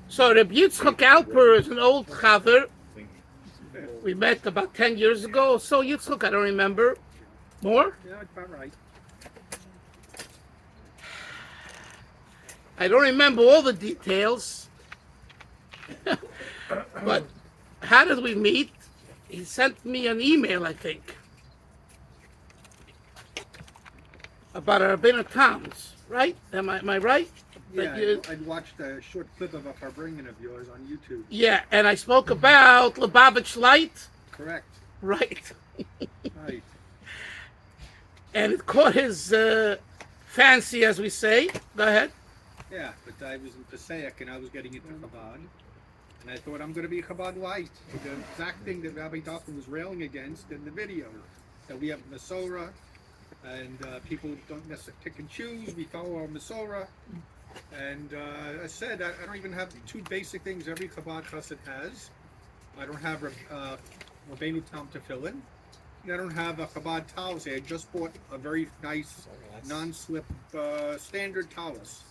So Reb Yitzchak Alper is an old chaver. We met about 10 years ago. So Yitzchak, I don't remember. More? Yeah, it's about right. I don't remember all the details. But how did we meet? He sent me an email, I think, about Rabbeinu Tom's, right? Am I right? Yeah, I'd watched a short clip of a Farbringen of yours on YouTube. Yeah, and I spoke about Lubavitch Lite. Correct. Right. Right. And it caught his fancy, as we say. Go ahead. Yeah, but I was in Passaic and I was getting into Chabad. And I thought I'm going to be Chabad Lite. The exact thing that Rabbi Dalfin was railing against in the video. That we have Masorah and people don't necessarily pick and choose. We follow our Masorah. And I said, I don't even have two basic things every Chabad chassid has. I don't have Rabbeinu Tam Tefillin. And I don't have a Chabad talus. I just bought a very nice non-slip standard talus.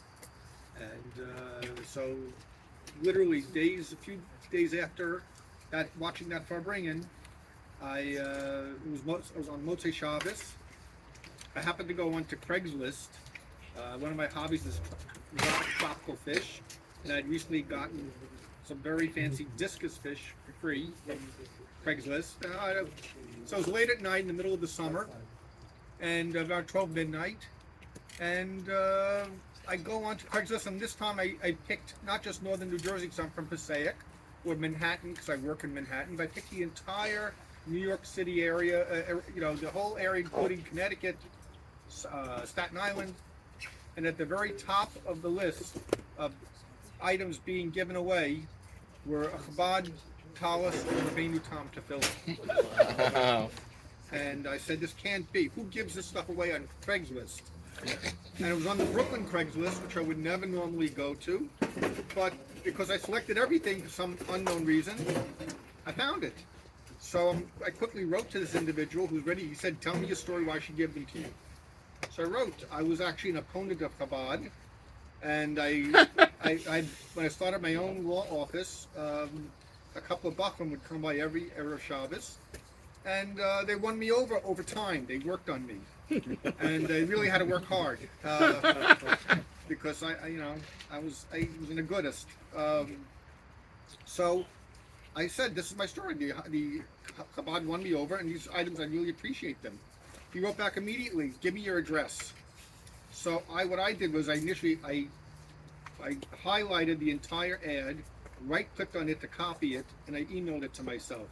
And so literally a few days after that, watching that Farbringen, I was on Motzei Shabbos. I happened to go onto Craigslist. One of my hobbies is exotic tropical fish, and I'd recently gotten some very fancy discus fish for free from Craigslist. So it was late at night in the middle of the summer, and about 12 midnight, and I go on to Craigslist, and this time I picked not just northern New Jersey, because I'm from Passaic, or Manhattan, because I work in Manhattan, but I picked the entire New York City area, the whole area, including Connecticut, Staten Island, and at the very top of the list of items being given away were a Chabad talus and Rabbeinu Tam Tefillin. And I said, this can't be. Who gives this stuff away on Craigslist? And it was on the Brooklyn Craigslist, which I would never normally go to, but because I selected everything for some unknown reason, I found it. So I quickly wrote to this individual who's ready. He said, tell me your story, why I should give them to you. So I wrote, I was actually an opponent of Chabad, and when I started my own law office, a couple of Bachman would come by every Erev Shabbos, and they won me over time. They worked on me, and they really had to work hard because I was an agudist. So I said, this is my story. The Chabad won me over, and these items, I really appreciate them. He wrote back immediately, give me your address. So what I did was I highlighted the entire ad, right-clicked on it to copy it, and I emailed it to myself,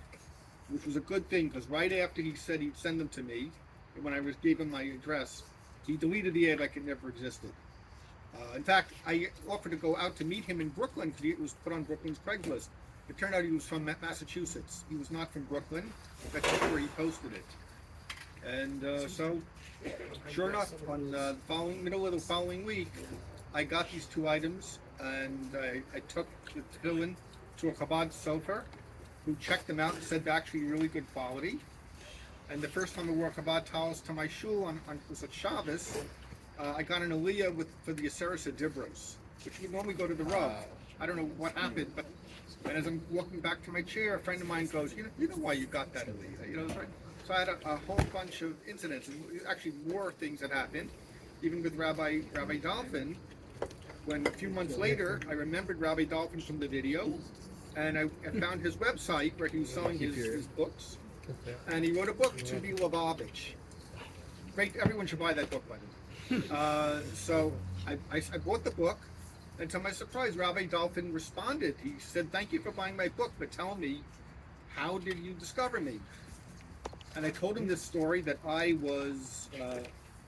which was a good thing, because right after he said he'd send them to me, when I gave him my address, he deleted the ad like it never existed. In fact, I offered to go out to meet him in Brooklyn, because it was put on Brooklyn's Craigslist. It turned out he was from Massachusetts. He was not from Brooklyn. That's just where he posted it. And so, sure enough, on the middle of the following week, I got these two items, and I took the tefillin to a Chabad sofer, who checked them out and said they're actually really good quality. And the first time I wore Chabad talus to my shul was at Shabbos, I got an aliyah for the Aseres Adibros, which would normally go to the Rav. I don't know what happened, but as I'm walking back to my chair, a friend of mine goes, you know why you got that aliyah? So I had a whole bunch of incidents, and actually more things that happened, even with Rabbi Dalfin, when a few months later, I remembered Rabbi Dalfin from the video, and I found his website where he was selling his books, and he wrote a book, To Be Lubavitch. Great, everyone should buy that book, by the way. So I bought the book, and to my surprise, Rabbi Dalfin responded. He said, thank you for buying my book, but tell me, how did you discover me? And I told him this story that I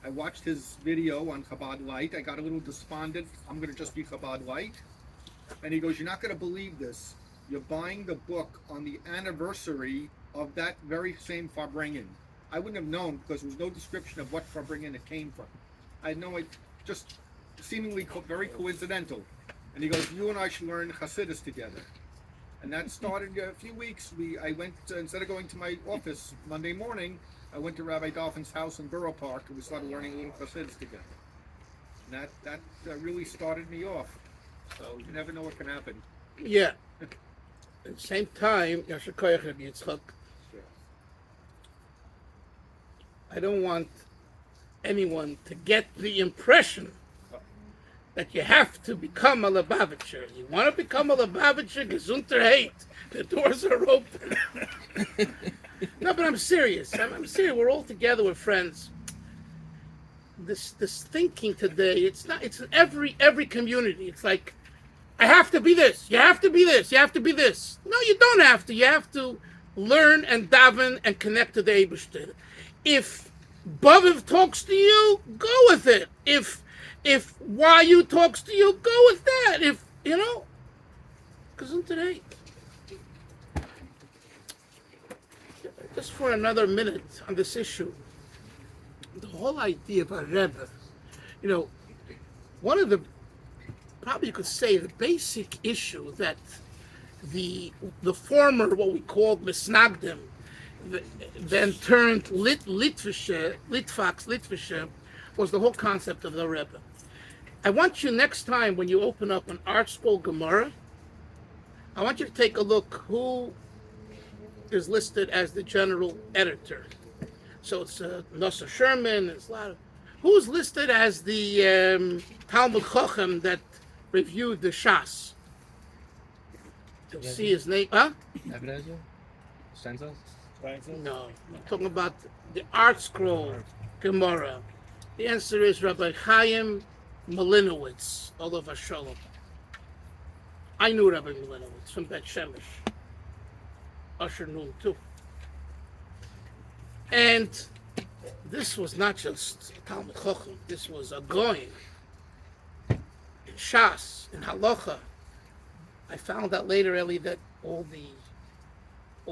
watched his video on Chabad Lite. I got a little despondent. I'm going to just be Chabad Lite. And he goes, you're not going to believe this. You're buying the book on the anniversary of that very same Farbringen. I wouldn't have known because there was no description of what Farbringen it came from. I had no idea, just seemingly very coincidental. And he goes, you and I should learn Hasidus together. And that started a few weeks. I went, instead of going to my office Monday morning, I went to Rabbi Dalfin's house in Borough Park, and we started learning a little Hasidus together. And that really started me off. So you never know what can happen. Yeah. At the same time, Yasher Koyach Rabbi Yitzchak, I don't want anyone to get the impression that you have to become a Lubavitcher. You want to become a Lubavitcher, Gesundheit hate. The doors are open. No, but I'm serious. I'm serious. We're all together. We're friends. This thinking today, it's in every community. It's like, I have to be this. You have to be this. You have to be this. No, you don't have to. You have to learn and daven and connect to the Eibishter. If Baviv talks to you, go with it. If YU talks to you, go with that. If, Gesundheit. Just for another minute on this issue, the whole idea of a Rebbe, one of the, probably you could say, the basic issue that the former, what we called Misnagdim, then turned Litvaks, was the whole concept of the Rebbe. I want you next time when you open up an Artscroll Gemara, I want you to take a look who is listed as the general editor. So it's Nosser Sherman, there's a lot of... Who's listed as the Talmud Chochem that reviewed the Shas? You'll see his name. Huh? No, I'm talking about the Artscroll Gemara. The answer is Rabbi Chaim Malinowitz, Olav Shalom. I knew Rabbi Malinowitz from Bet Shemesh. Usher knew him too. And this was not just Talmud Chochem. This was a Goyim. In Shas, in Halacha. I found out later, Eli, that all the I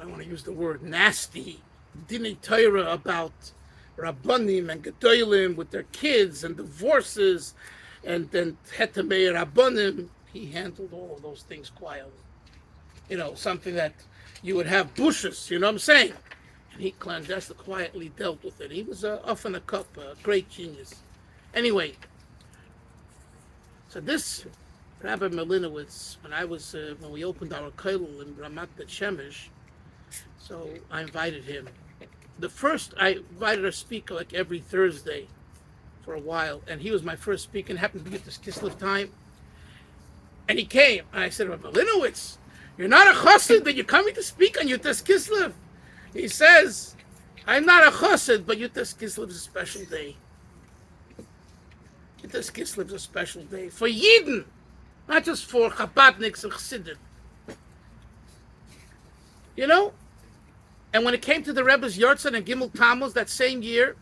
don't want to use the word nasty Dinei Torah about Rabbanim and Gedolim with their kids and divorces and then Hetamei Rabbanim, he handled all of those things quietly. Something that you would have bushes, you know what I'm saying? And he clandestinely, quietly dealt with it. He was off in a cup, a great genius. Anyway, so this Rabbi Malinowitz, when we opened our kollel in Ramat Bet Shemesh, so I invited him. I invited a speaker like every Thursday for a while, and he was my first speaker, and happened to be at this Kislev time. And he came, and I said, Rabbi Malinowitz, you're not a chassid, but you're coming to speak on Yutas Kislev. He says, I'm not a chassid, but Yutas Kislev is a special day. Yutas Kislev is a special day for Yidden, not just for Chabadniks and Chassidim. And when it came to the Rebbe's Yartzeit and Gimel Tammuz that same year,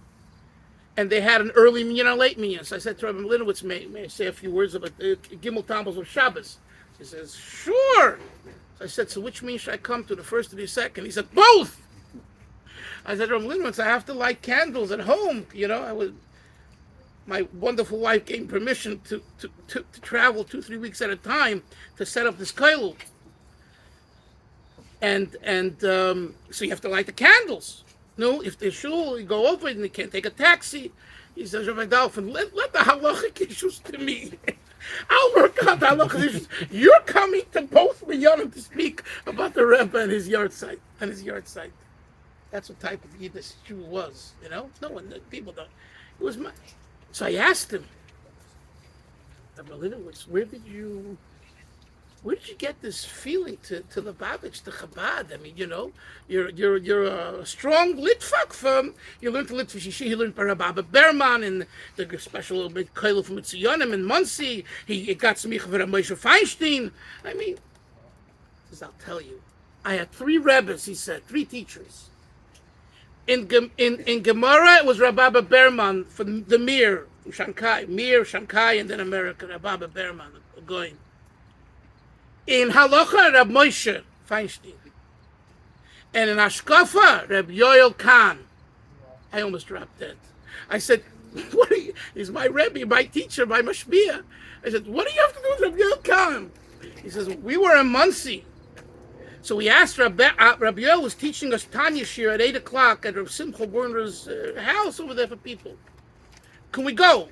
and they had an early minyan and a late minyan, so I said to Rabbi Malinowitz, may I say a few words about Gimel Tammuz of Shabbos? He says, sure. So I said, so which minyan should I come to, the first or the second? He said, both. I said, Rabbi Malinowitz, I have to light candles at home. My wonderful wife gave me permission to travel 2-3 weeks at a time to set up this kollel. And so you have to light the candles. No, if the shul, you go over and you can't take a taxi. He says, Rabbi Dalfin, let the halachic issues to me. I'll work out the halachic issues. You're coming to both minyanim to speak about the Rebbe and his Yartzeit. That's what type of Yiddish Jew was, No one, people don't. It was my... So I asked him, Rabbi Malinowitz, where did you get this feeling to Lubavitch, to Chabad? I mean, you're a strong Litvak from. You learned to Litvak Shishi. You learned by Rabbi Berman and the special kollel from Mitziyonim and Muncie. He got smicha for Moshe Feinstein. I mean, as I'll tell you, I had 3 Rebbes. He said 3 teachers. In Gemara, it was Rabbi Berman from the Mir, from Shanghai, and then America. Rabbi Berman, going. In Halacha, Rab Moshe Feinstein. And in Ashkafa, Rab Yoel Khan. I almost dropped dead. I said, what are you? He's my Rebbe, my teacher, my Mashbiach. I said, what do you have to do with Rab Yoel Khan? He says, we were in Muncie. So we asked Rabbi Yoel was teaching us Tanya Shir at 8 o'clock at Rav Simcha Werner's house over there for people. Can we go?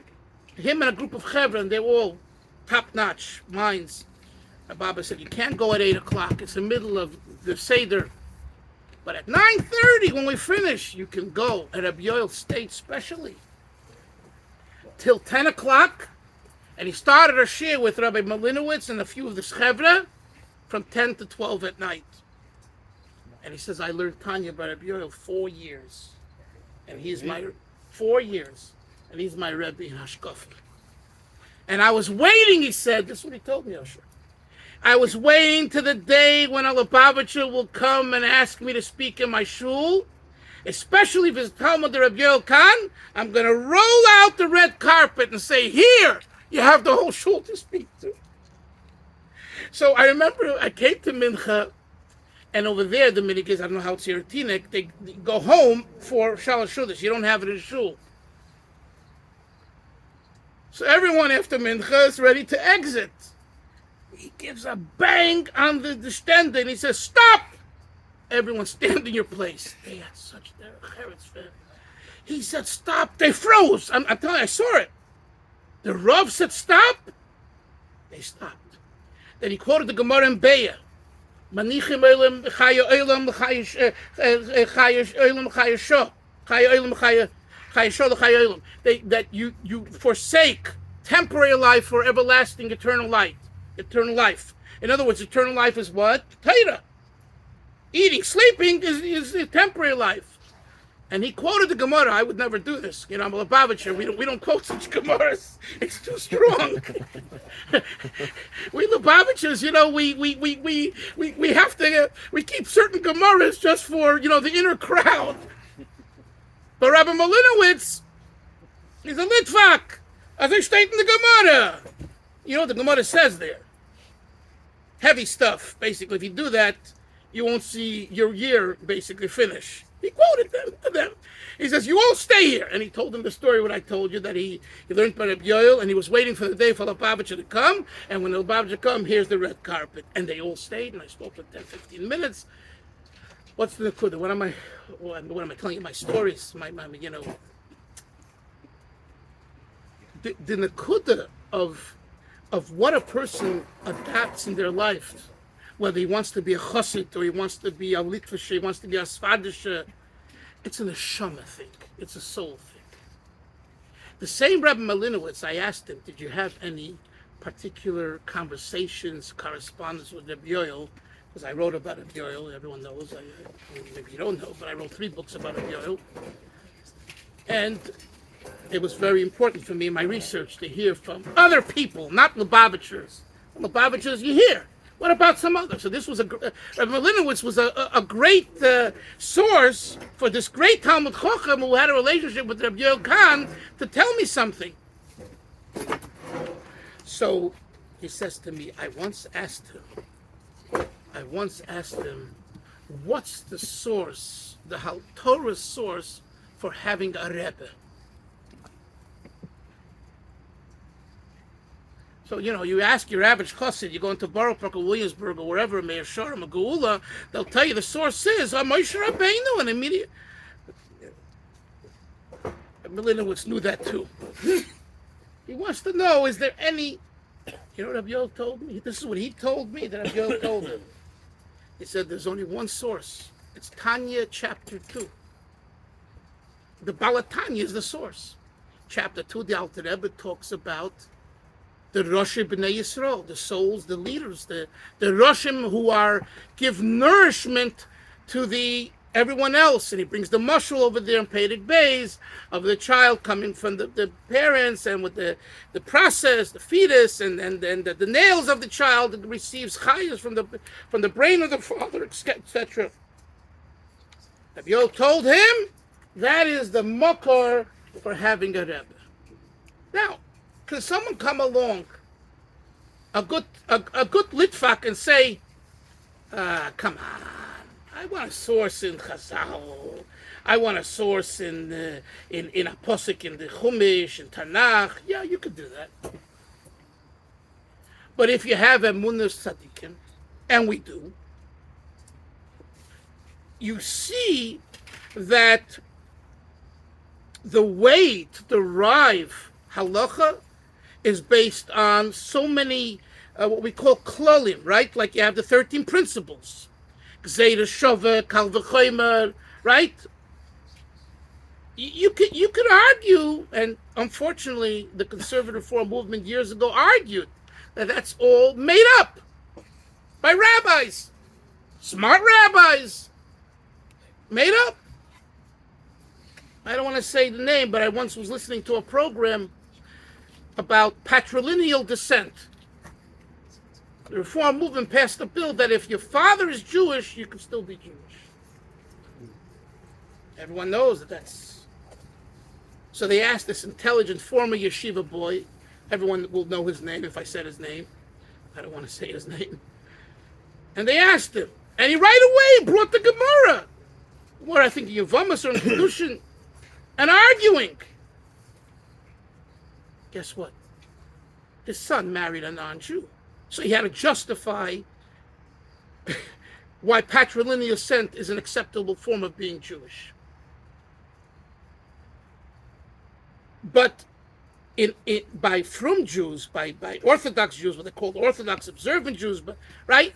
him and a group of chevra, and they were all top-notch minds. Baba said, you can't go at 8 o'clock. It's the middle of the Seder. But at 9:30, when we finish, you can go. And Rabbi Yoel stayed specially till 10 o'clock. And he started a shir with Rabbi Malinowitz and a few of the chevra from 10 to 12 at night. And he says, I learned Tanya by Rabbi Yoel 4 years. And he's my 4 years. And he's my Rebbe in Hashkafa. And I was waiting, he said, this is what he told me, Osher. I was waiting to the day when a Lubavitcher will come and ask me to speak in my shul, especially if it's Talmud the Rabbi Yoel Khan. I'm going to roll out the red carpet and say, here, you have the whole shul to speak to. So I remember I came to Mincha, and over there, the minig is, I don't know how it's here at Teaneck, they go home for Shalosh Shudas. You don't have it in shul. So everyone after Mincha is ready to exit. He gives a bang on the stand and he says, stop! Everyone stand in your place. They had such their herets. He said, stop. They froze. I'm telling you, I saw it. The Rav said, stop. They stopped. Then he quoted the Gemara in Beya. Manichim olam chaya olam chaya olam chaya sho. Chaya olam chaya sho chaya olam. That you forsake temporary life for everlasting eternal light. Eternal life. In other words, eternal life is what? Torah. Eating, sleeping is a temporary life. And he quoted the Gemara. I would never do this. You know, I'm a Lubavitcher. We don't quote such Gemaras. It's too strong. We Lubavitchers, you know, we have to we keep certain Gemaras just for, you know, the inner crowd. But Rabbi Malinowitz is a Litvak, as I state in the Gemara. You know what the Gemara says there? Heavy stuff, basically. If you do that, you won't see your year basically finish. He quoted them to them. He says, you all stay here. And he told them the story what I told you, that he learned by Rabbi Yoel, and he was waiting for the day for the Lubavitcher to come. And when the Lubavitcher come, here's the red carpet. And they all stayed, and I spoke for 10, 15 minutes. What's the Nakuda? What am I telling you? My stories, my you know. The Nakuda of what a person adapts in their life, whether he wants to be a chassid or he wants to be a Litvish, he wants to be a Svadish, it's a neshama thing. It's a soul thing. The same Rabbi Malinowitz, I asked him, did you have any particular conversations, correspondence with Rabbi Yoel? Because I wrote about Rabbi Yoel, everyone knows. Maybe you don't know, but I wrote 3 books about Rabbi Yoel. And it was very important for me in my research to hear from other people, not Lubavitchers. Lubavitchers, you hear. What about some others? So this was Rabbi Malinowitz was a great source for this great Talmud Chacham who had a relationship with Rabbi Yoel Khan to tell me something. So he says to me, I once asked him, what's the source, the Torah source for having a Rebbe? So, you know, you ask your average chassid, you go into Borough Park or Williamsburg or wherever, Meir Sharm or Geula, they'll tell you the source is Moshe Rabbeinu, and immediately. Malinowitz knew that too. He wants to know, is there any, you know what Rabbi Yoel told me? This is what he told me that Rabbi Yoel told him. He said there's only one source. It's Tanya chapter 2. The Balatanya is the source. Chapter 2, the Alter Rebbe talks about the Rosh B'nai Yisrael, the souls, the leaders, the Roshim who give nourishment to everyone else. And he brings the mushal over there in Pedig Bays of the child coming from the parents, and with the process, the fetus, and the nails of the child that receives chayas from the brain of the father, etc. Rabbi Yoel told him that is the makor for having a Rebbe. Now, can someone come along, a good Litvak, and say, come on, I want a source in Chazal, I want a source in a posuk in the Chumash, in Tanakh. Yeah, you could do that. But if you have Emunah Tzadikim, and we do, you see that the way to derive halacha is based on so many what we call klolim, right? Like you have the 13 principles, Gzeira Shove, Kal V'chomer, right? You could argue, and unfortunately, the conservative reform movement years ago argued that that's all made up by rabbis, smart rabbis, made up. I don't want to say the name, but I once was listening to a program about patrilineal descent. The reform movement passed a bill that if your father is Jewish, you can still be Jewish. Everyone knows that that's... So they asked this intelligent former yeshiva boy, everyone will know his name if I said his name. I don't want to say his name. And they asked him, and he right away brought the Gemara. What I think in Yavamas or in Kedushin, and arguing. Guess what? His son married a non-Jew. So he had to justify why patrilineal descent is an acceptable form of being Jewish. But by frum Jews, by Orthodox Jews, what they call Orthodox observant Jews, but right?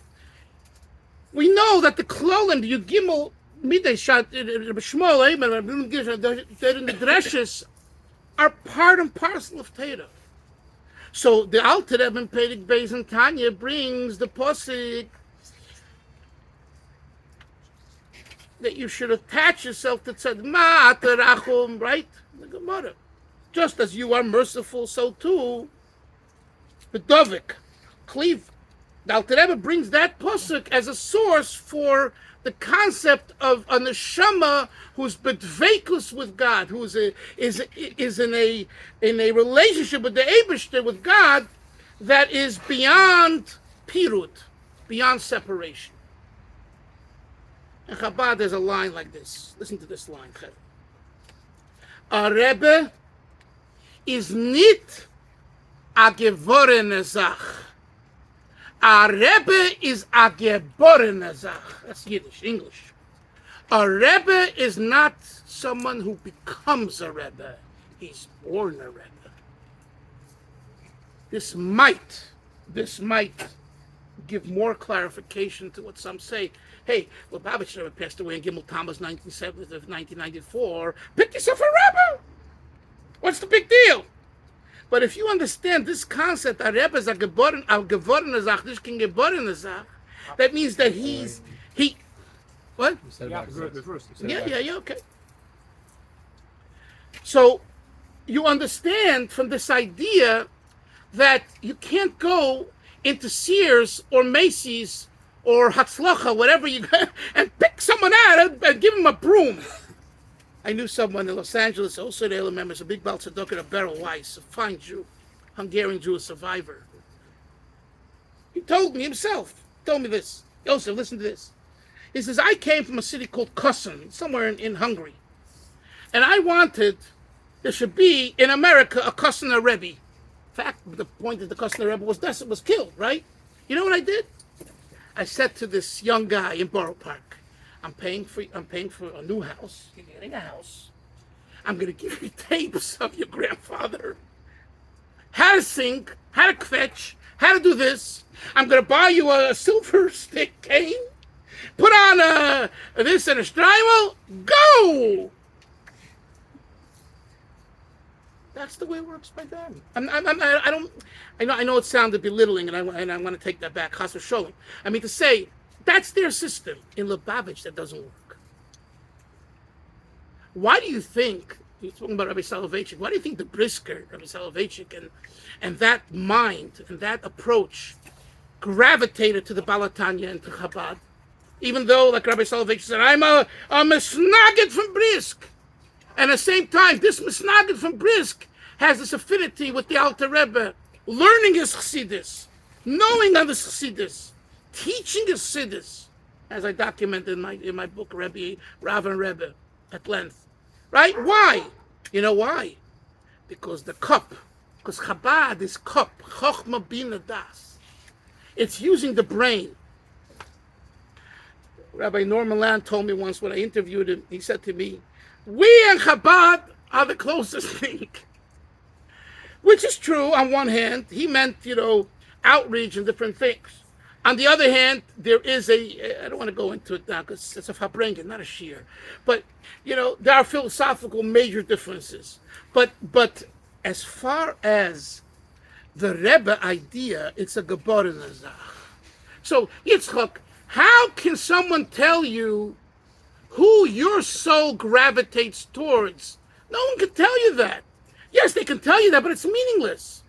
We know that the klolim, the Yugimel, Midei Shat, Shmuel, they're in the dreshes, are part and parcel of Torah. So the Alter Rebbe in Perek Beis and Tanya brings the posik that you should attach yourself to Tzad Ma'atarachum, right? The Gemara. Just as you are merciful, so too the Dovik, Cleave. The Alter Rebbe brings that posuk as a source for the concept of a neshama who's bedveikus with God, who is in a relationship with the Eibishter, with God, that is beyond pirut, beyond separation. In Chabad, there's a line like this. Listen to this line. A Rebbe is nit a gevorene Zach. A Rebbe is a geborene Zach. That's Yiddish, English. A Rebbe is not someone who becomes a Rebbe. He's born a Rebbe. This might give more clarification to what some say. Hey, Lubavitch Rebbe passed away in Gimel Tammuz 1994. Pick yourself a Rebbe. What's the big deal? But if you understand this concept, a Rebbe is a geborene Zach, this can geborene Zach, that means that he. What? Yeah, okay. So you understand from this idea that you can't go into Sears or Macy's or Hatzlacha, whatever you got, and pick someone out and give him a broom. I knew someone in Los Angeles, also the Elam members, a big Baal Tzedakah, a Beryl Weiss, a fine Jew, Hungarian Jew, a survivor. He told me himself, this. Yosef, listen to this. He says, I came from a city called Kosan, somewhere in Hungary. And I wanted, there should be, in America, a Kosaner Rebbe. In fact, the point is the Kosaner Rebbe was killed, right? You know what I did? I said to this young guy in Borough Park, I'm paying for a new house. You're getting a house. I'm going to give you tapes of your grandfather. How to sing, how to kvetch, how to do this. I'm going to buy you a silver stick cane. Put on this and a strimal. Go! That's the way it works by them. I know it sounded belittling, and I want to take that back. Chas v'sholom. I mean to say, that's their system. In Lubavitch, that doesn't work. Why do you think, you're talking about Rabbi Soloveitchik, why do you think the Brisker, Rabbi Soloveitchik, and that mind and that approach gravitated to the Balatanya and to Chabad? Even though, like Rabbi Soloveitchik said, I'm a misnagid from Brisk. And at the same time, this misnagid from Brisk has this affinity with the Alter Rebbe, learning his Chassidus, knowing of his Chassidus, teaching his Chassidus, as I documented in my book, Rebbe, Rav and Rebbe, at length. Right? Why? You know why? Because Chabad is cup, Chochma Bina Das. It's using the brain. Rabbi Norman Land told me once when I interviewed him, he said to me, we and Chabad are the closest thing. which is true on one hand. He meant, outreach and different things. On the other hand, there is I don't want to go into it now because it's a fabrengen, not a shear. But, there are philosophical major differences. But as far as the Rebbe idea, it's a Gebor Nazach. So, Yitzchak, how can someone tell you who your soul gravitates towards? No one can tell you that. Yes, they can tell you that, but it's meaningless.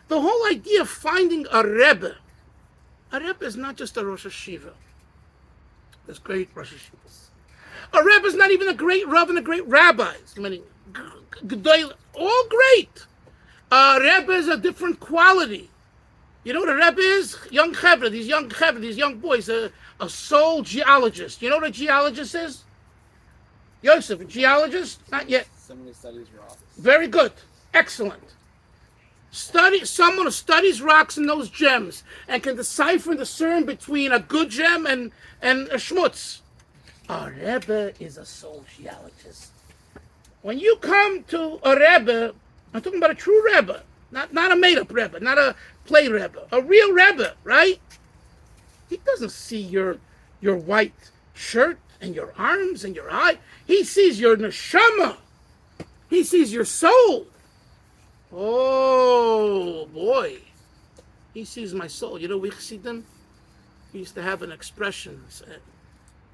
The whole idea of finding a Rebbe is not just a Rosh Hashiva. There's great Rosh Hashivas. A Rebbe is not even a great Rav and a great rabbi. All great. A Rebbe is a different quality. You know what a Rebbe is? Young chevra, these young boys, a soul geologist. You know what a geologist is? Yosef, a geologist? Not yet. Somebody studies rocks. Very good. Excellent. Someone who studies rocks and knows gems and can decipher and discern between a good gem and a schmutz. A Rebbe is a soul geologist. When you come to a Rebbe, I'm talking about a true Rebbe, not a made-up Rebbe, not a play Rebbe, a real Rebbe, right? He doesn't see your white shirt and your arms and your eye. He sees your neshama. He sees your soul. Oh, boy. He sees my soul. You know, we Chassidim, we used to have an expression. I'm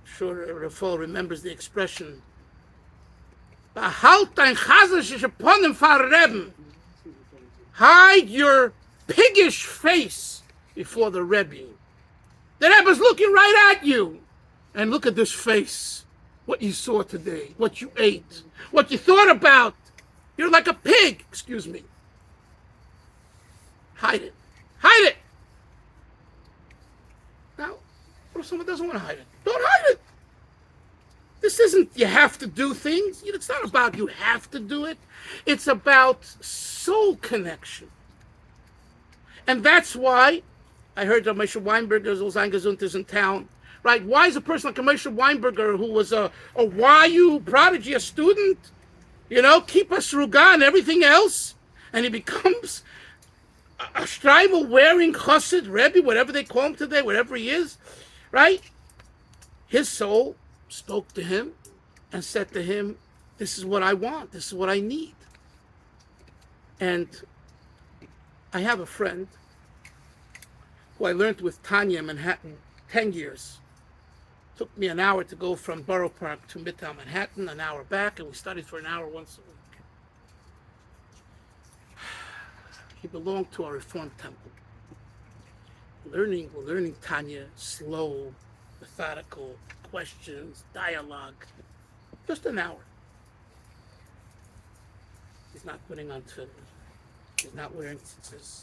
sure Rafal remembers the expression. Hide your piggish face before the Rebbe. The Rebbe's looking right at you. And look at this face. What you saw today. What you ate. What you thought about. You're like a pig. Excuse me. Hide it. Hide it. Now, what if someone doesn't want to hide it? Don't hide it. This isn't you have to do things. It's not about you have to do it. It's about soul connection. And that's why I heard that Moshe Weinberger's Gesundheit is in town. Right? Why is a person like Moshe Weinberger, who was a YU prodigy, a student, keep us ruga and everything else, and he becomes a Streimel wearing chassid, Rebbe, whatever they call him today, whatever he is, right? His soul spoke to him and said to him, this is what I want, this is what I need. And I have a friend who I learned with Tanya in Manhattan 10 years. Took me an hour to go from Borough Park to Midtown Manhattan, an hour back, and we studied for an hour once a week. He belonged to a Reformed temple. We're learning Tanya, slow, methodical, questions, dialogue. Just an hour. He's not putting on tefillin. He's not wearing tzitzis.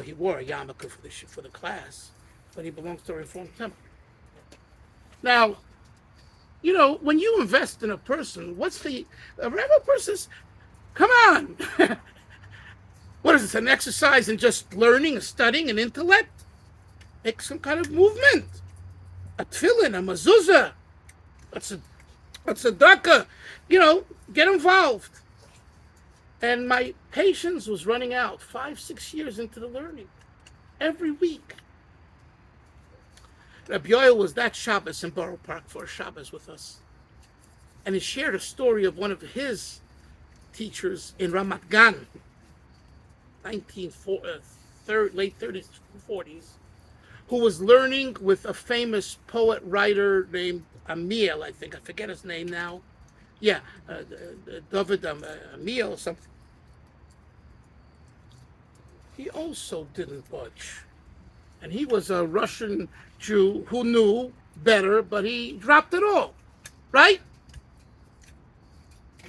He wore a yarmulke for the class, but he belongs to a Reformed temple. Now, when you invest in a person, a Rebbe person? Come on. What is this, an exercise in just learning and studying and intellect? Make some kind of movement. A tefillin, a mezuzah, a tzedakah, get involved. And my patience was running out 5-6 years into the learning. Every week. Rabbi Yoel was that Shabbos in Borough Park for a Shabbos with us. And he shared a story of one of his teachers in Ramat Gan, late 30s, 40s, who was learning with a famous poet writer named Amiel, I think. I forget his name now. Yeah, David Amiel or something. He also didn't budge. And he was a Russian Jew who knew better, but he dropped it all, right?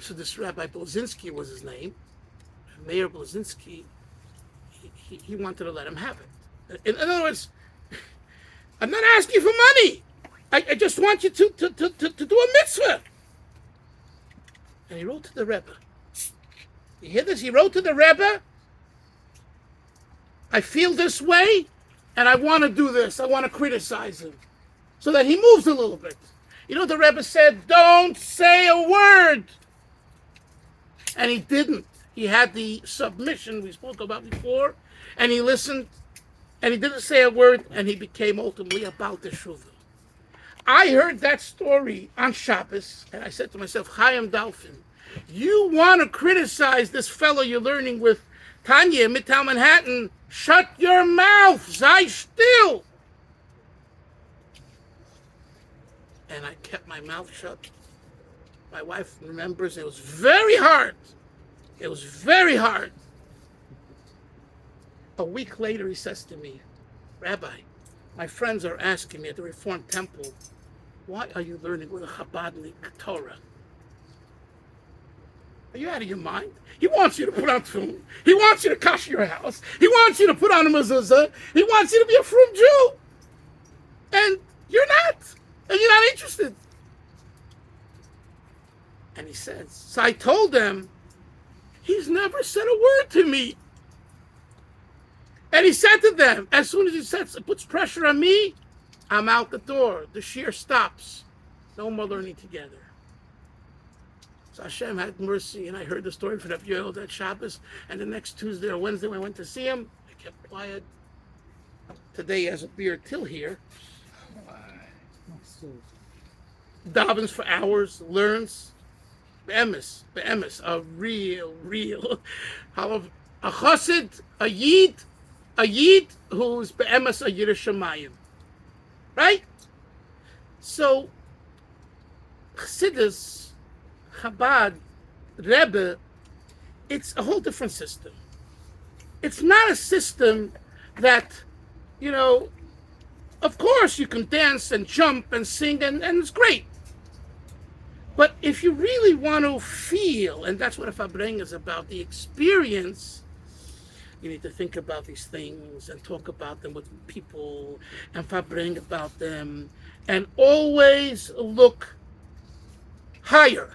So this Rabbi Blazinski was his name. Mayor Blazinski, he wanted to let him have it. In other words, I'm not asking for money. I just want you to do a mitzvah. And he wrote to the Rebbe. You hear this? He wrote to the Rebbe, I feel this way, and I want to do this. I want to criticize him. So that he moves a little bit. The Rebbe said, don't say a word. And he didn't. He had the submission we spoke about before, and he listened, and he didn't say a word, and he became ultimately about the Shuvah. I heard that story on Shabbos, and I said to myself, Chaim Dalfin, you want to criticize this fellow you're learning with, Tanya, Midtown Manhattan, shut your mouth, sei still. And I kept my mouth shut. My wife remembers it was very hard. It was very hard. A week later, he says to me, Rabbi, my friends are asking me at the Reformed Temple, why are you learning with a Chabadnik Torah? Are you out of your mind? He wants you to put on tefillin. He wants you to kash your house. He wants you to put on a mezuzah. He wants you to be a frum Jew. And you're not. And you're not interested. And he says, so I told them, he's never said a word to me. And he said to them, as soon as he puts pressure on me, I'm out the door. The shear stops. No more learning together. So Hashem had mercy, and I heard the story from Yoel that Shabbos, and the next Tuesday or Wednesday when I went to see him, I kept quiet. Today he has a beard till here. Davens for hours, learns. Be'emes, a real, a chassid, a yid who's be'emes a Yiddish Shemayim. Right? So, Chassidus, Chabad, Rebbe, it's a whole different system. It's not a system that, of course you can dance and jump and sing and it's great. But if you really want to feel, and that's what a Fabring is about, the experience, you need to think about these things and talk about them with people and Fabring about them and always look higher.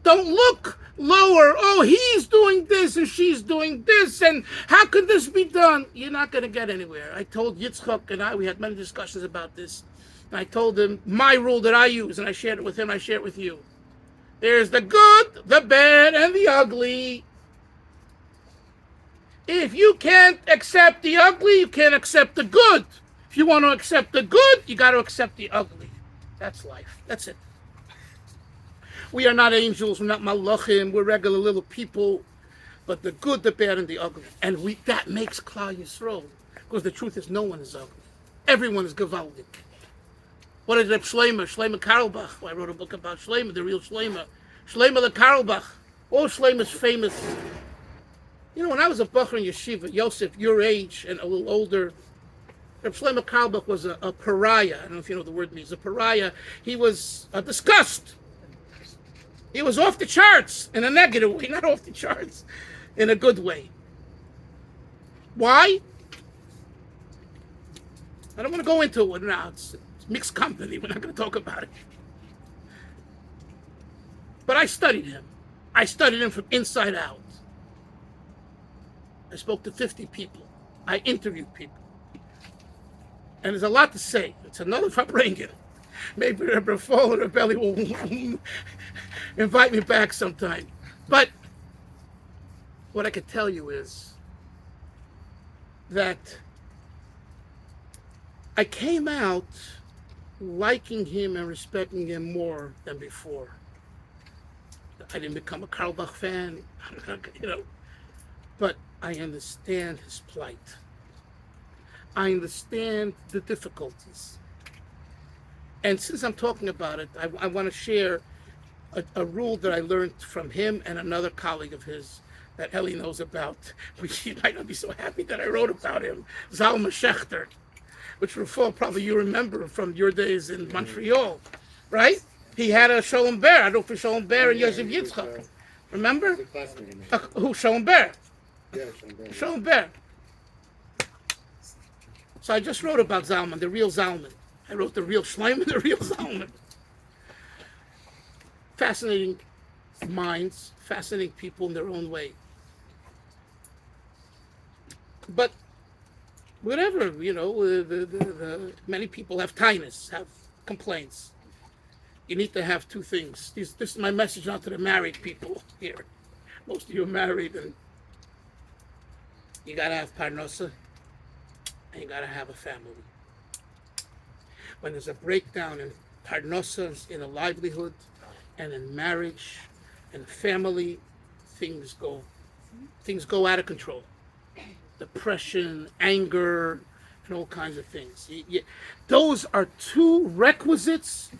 Don't look lower. Oh, he's doing this and she's doing this and how could this be done? You're not going to get anywhere. I told Yitzchak and we had many discussions about this. And I told him my rule that I use, and I shared it with him, I share it with you. There's the good, the bad, and the ugly. If you can't accept the ugly, you can't accept the good. If you want to accept the good, you got to accept the ugly. That's life. That's it. We are not angels, we're not malachim, we're regular little people. But the good, the bad, and the ugly. And that makes Klal Yisrael. Because the truth is no one is ugly. Everyone is gewaldig. What is Reb Shlomo Karlbach? I wrote a book about Shlomo, the real Shlomo. Shlomo the Karlbach. All Shlomo is famous. When I was a bacher in yeshiva, Yosef, your age and a little older, Reb Shlomo Karlbach was a pariah. I don't know if you know what the word means. A pariah. He was a disgust. He was off the charts in a negative way, not off the charts in a good way. Why? I don't want to go into it now. It's mixed company. We're not going to talk about it. But I studied him. I studied him from inside out. I spoke to 50 people. I interviewed people. And there's a lot to say. It's another Fabrengen. Maybe Rebbe Fall or Belly will invite me back sometime. But what I can tell you is that I came out liking him and respecting him more than before. I didn't become a Karlbach fan, but I understand his plight. I understand the difficulties. And since I'm talking about it, I want to share a rule that I learned from him and another colleague of his that Ellie knows about. He might not be so happy that I wrote about him, Zalma Schechter, which probably you remember from your days in Montreal, right? He had a Sholem Ber. I wrote for Sholem Ber and Yosef Yitzchak. Remember? Who, Sholem Ber? Yeah, Sholem Ber. So I just wrote about Zalman, the real Zalman. I wrote the real Shlomo, the real Zalman. Fascinating minds, fascinating people in their own way. But whatever, the many people have kindness, have complaints. You need to have two things. This is my message now to the married people here. most of you are married, and you gotta have parnosa, and you gotta have a family. When there's a breakdown in parnosa, in a livelihood, and in marriage, and family, things go out of control. Depression, anger, and all kinds of things. Those are two requisites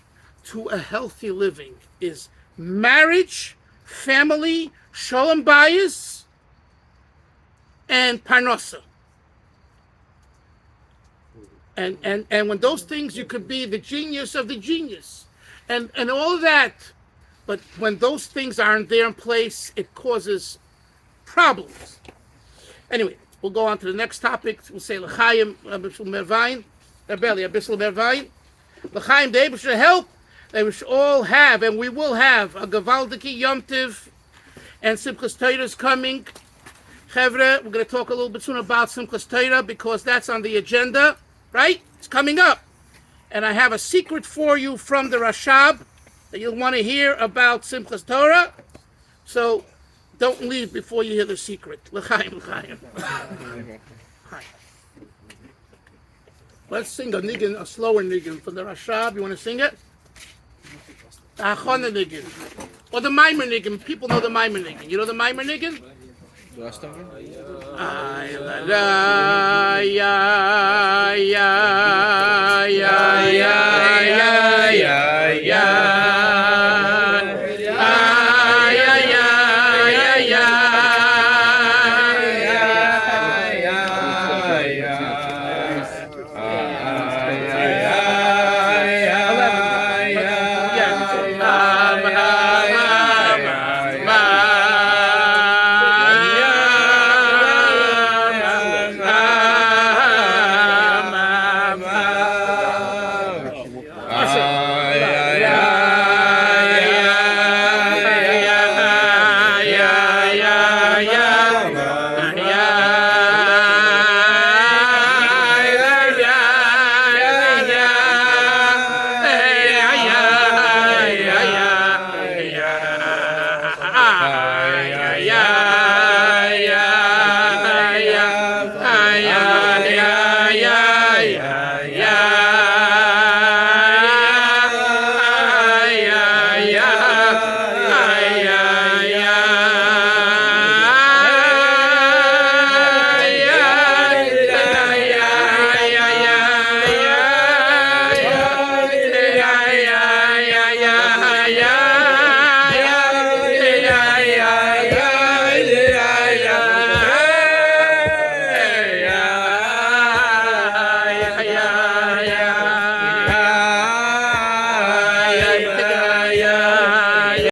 to a healthy living: is marriage, family, shalom bayis, and parnosa. And when those things, you could be the genius of the genius, and all of that. But when those things aren't there in place, it causes problems. Anyway, we'll go on to the next topic. We'll say l'chaim abishul mervayin, rebelli abishul mervayin. L'chaim, they should help. They should all have, and we will have, a gavaldiki Yom Tiv, and Simchas Torah is coming. Chevre, we're going to talk a little bit soon about Simchas Torah because that's on the agenda, right? It's coming up. And I have a secret for you from the Rashab that you'll want to hear about Simchas Torah. So don't leave before you hear the secret. L'chaim, l'chaim. Let's sing a niggin, a slower niggin from the Rashab. You want to sing it? The Achona niggin. Or the Maimer niggin. People know the Maimer niggin. You know the Maimer niggin? The last time? Ay, la, la, ya.